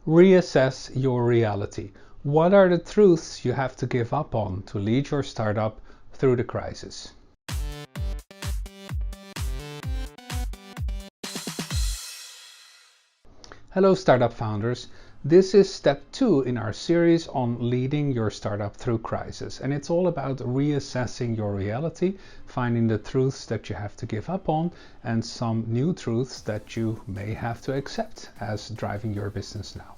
Reassess your reality. What are the truths you have to give up on to lead your startup through the crisis? Hello, startup founders. This is step 2 in our series on leading your startup through crisis. And it's all about reassessing your reality, finding the truths that you have to give up on, and some new truths that you may have to accept as driving your business now.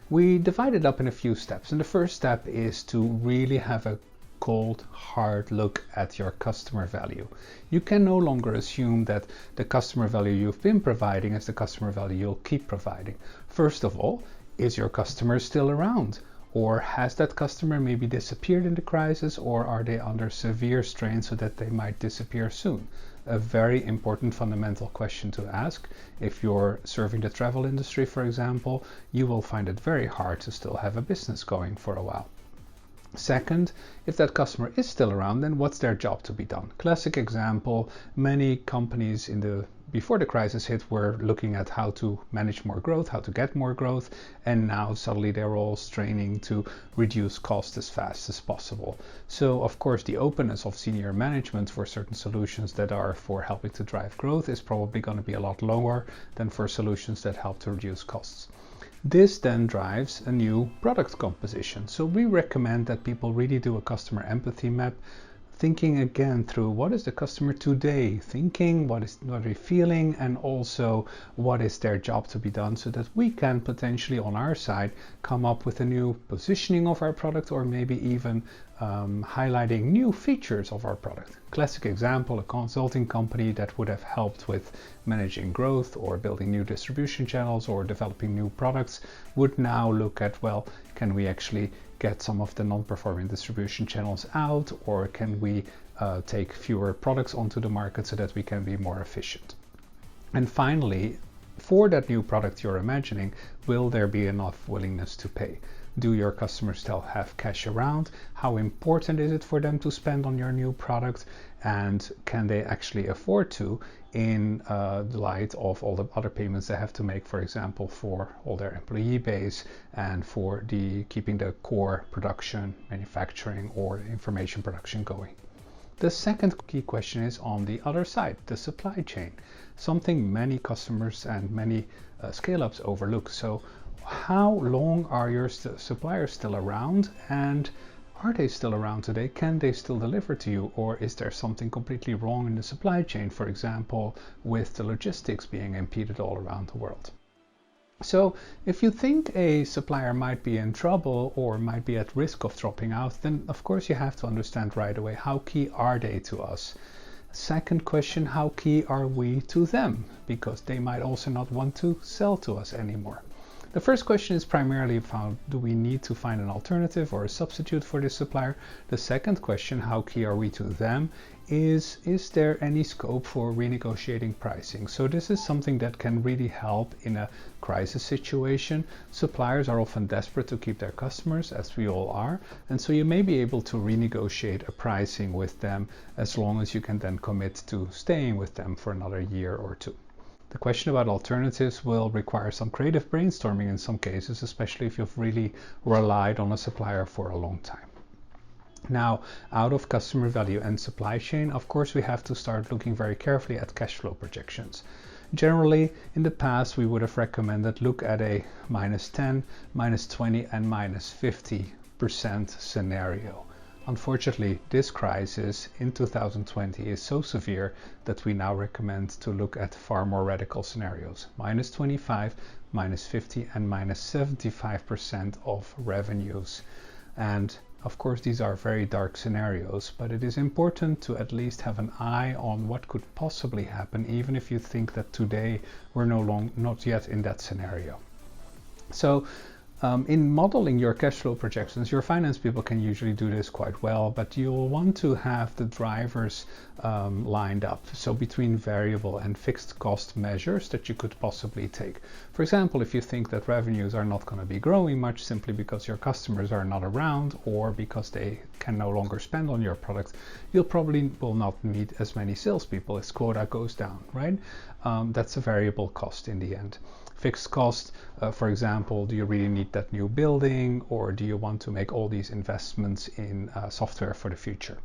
We divide it up in a few steps. And the first step is to really have a cold, hard look at your customer value. You can no longer assume that the customer value you've been providing is the customer value you'll keep providing. First of all, is your customer still around? Or has that customer maybe disappeared in the crisis, or are they under severe strain so that they might disappear soon? A very important fundamental question to ask. If you're serving the travel industry, for example, you will find it very hard to still have a business going for a while. Second, if that customer is still around, then what's their job to be done? Classic example, many companies before the crisis hit were looking at how to manage more growth, how to get more growth, and now suddenly they're all straining to reduce costs as fast as possible. So of course the openness of senior management for certain solutions that are for helping to drive growth is probably going to be a lot lower than for solutions that help to reduce costs. This then drives a new product composition. So we recommend that people really do a customer empathy map, thinking again through what is the customer today thinking, what are they feeling, and also what is their job to be done, so that we can potentially on our side come up with a new positioning of our product, or maybe even highlighting new features of our product. Classic example, a consulting company that would have helped with managing growth or building new distribution channels or developing new products would now look at, well, can we actually get some of the non-performing distribution channels out, or can we take fewer products onto the market so that we can be more efficient? And finally, for that new product you're imagining, will there be enough willingness to pay? Do your customers still have cash around? How important is it for them to spend on your new product? And can they actually afford to, in the light of all the other payments they have to make, for example, for all their employee base and for keeping the core production, manufacturing, or information production going? The second key question is on the other side, the supply chain, something many customers and many scale-ups overlook. So how long are your suppliers still around, and are they still around today? Can they still deliver to you, or is there something completely wrong in the supply chain, for example, with the logistics being impeded all around the world? So if you think a supplier might be in trouble or might be at risk of dropping out, then of course you have to understand right away, how key are they to us? Second question, how key are we to them? Because they might also not want to sell to us anymore. The first question is primarily about, do we need to find an alternative or a substitute for this supplier? The second question, how key are we to them, is there any scope for renegotiating pricing? So this is something that can really help in a crisis situation. Suppliers are often desperate to keep their customers, as we all are, and so you may be able to renegotiate a pricing with them as long as you can then commit to staying with them for another year or two. The question about alternatives will require some creative brainstorming in some cases, especially if you've really relied on a supplier for a long time. Now, out of customer value and supply chain, of course, we have to start looking very carefully at cash flow projections. Generally, in the past, we would have recommended look at a -10, -20, and -50% scenario. Unfortunately, this crisis in 2020 is so severe that we now recommend to look at far more radical scenarios, -25, -50, and -75% of revenues. And of course, these are very dark scenarios, but it is important to at least have an eye on what could possibly happen, even if you think that today we're not yet in that scenario. So in modeling your cash flow projections, your finance people can usually do this quite well, but you'll want to have the drivers lined up. So between variable and fixed cost measures that you could possibly take. For example, if you think that revenues are not going to be growing much simply because your customers are not around or because they can no longer spend on your product, you'll probably will not need as many salespeople as quota goes down, right? that's a variable cost in the end. Fixed cost, for example, do you really need that new building, or do you want to make all these investments in software for the future?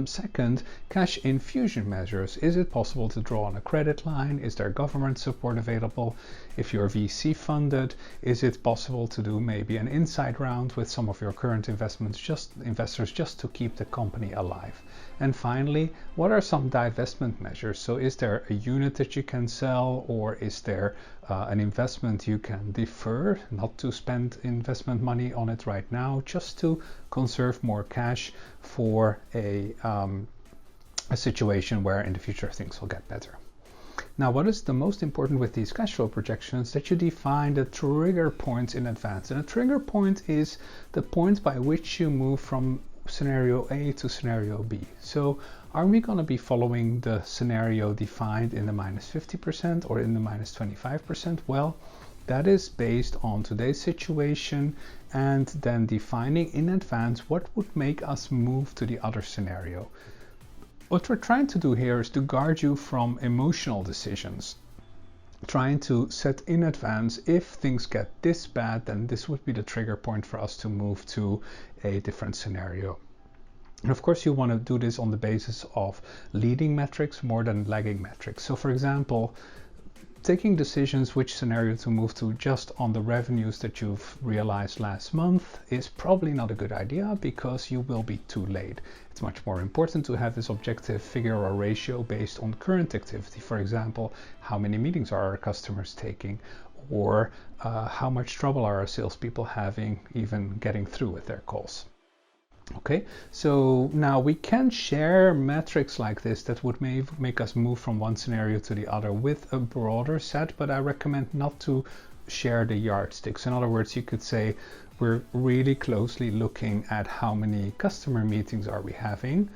Second, cash infusion measures. Is it possible to draw on a credit line? Is there government support available? If you're VC funded, is it possible to do maybe an inside round with some of your current investors just to keep the company alive? And finally, what are some divestment measures? So is there a unit that you can sell, or is there an investment you can defer, not to spend investment money on it right now, just to conserve more cash for a situation where in the future things will get better? Now, what is the most important with these cash flow projections? That you define the trigger points in advance. And a trigger point is the point by which you move from scenario A to scenario B. So are we going to be following the scenario defined in the minus 50% or in the minus 25%? Well, that is based on today's situation and then defining in advance what would make us move to the other scenario. What we're trying to do here is to guard you from emotional decisions. Trying to set in advance, if things get this bad, then this would be the trigger point for us to move to a different scenario. And of course, you want to do this on the basis of leading metrics more than lagging metrics. So for example, taking decisions which scenario to move to just on the revenues that you've realized last month is probably not a good idea, because you will be too late. It's much more important to have this objective figure or ratio based on current activity. For example, how many meetings are our customers taking, or how much trouble are our salespeople having even getting through with their calls. Okay, so now we can share metrics like this that would make us move from one scenario to the other with a broader set, but I recommend not to share the yardsticks. In other words, you could say we're really closely looking at how many customer meetings are we having,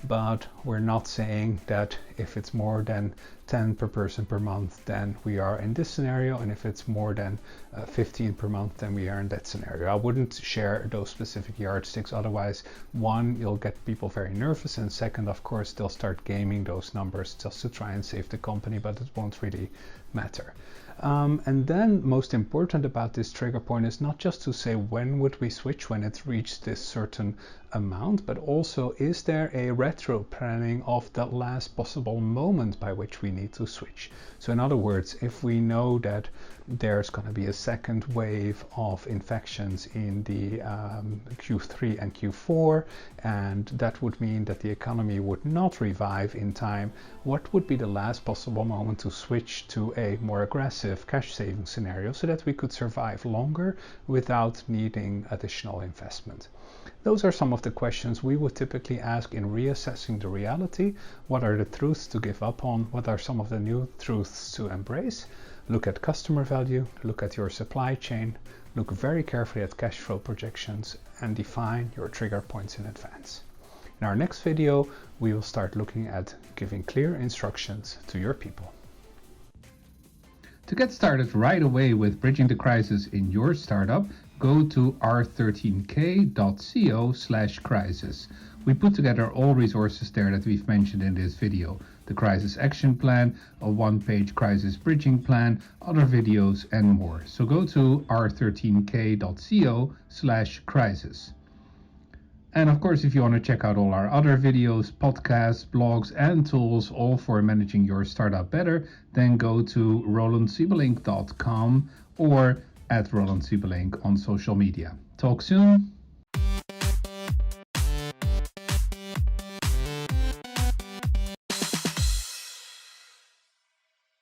but we're not saying that if it's more than 10 per person per month, then we are in this scenario, and if it's more than 15 per month, then we are in that scenario. I wouldn't share those specific yardsticks, otherwise, one, you'll get people very nervous, and second, of course, they'll start gaming those numbers just to try and save the company, but it won't really matter. And then most important about this trigger point is not just to say when would we switch when it's reached this certain amount, but also is there a retro planning of the last possible moment by which we need to switch. So in other words, if we know that there's going to be a second wave of infections in the Q3 and Q4, and that would mean that the economy would not revive in time, what would be the last possible moment to switch to a more aggressive cash saving scenario so that we could survive longer without needing additional investment? Those are some of the questions we would typically ask in reassessing the reality. What are the truths to give up on? What are some of the new truths to embrace? Look at customer value, look at your supply chain, look very carefully at cash flow projections, and define your trigger points in advance. In our next video, we will start looking at giving clear instructions to your people. To get started right away with bridging the crisis in your startup, go to r13k.co/crisis. We put together all resources there that we've mentioned in this video. The crisis action plan, a one-page crisis bridging plan, other videos, and more. So go to r13k.co/crisis. And of course, if you want to check out all our other videos, podcasts, blogs, and tools, all for managing your startup better, then go to rolandsiebelink.com or at Roland Siebelink on social media. Talk soon.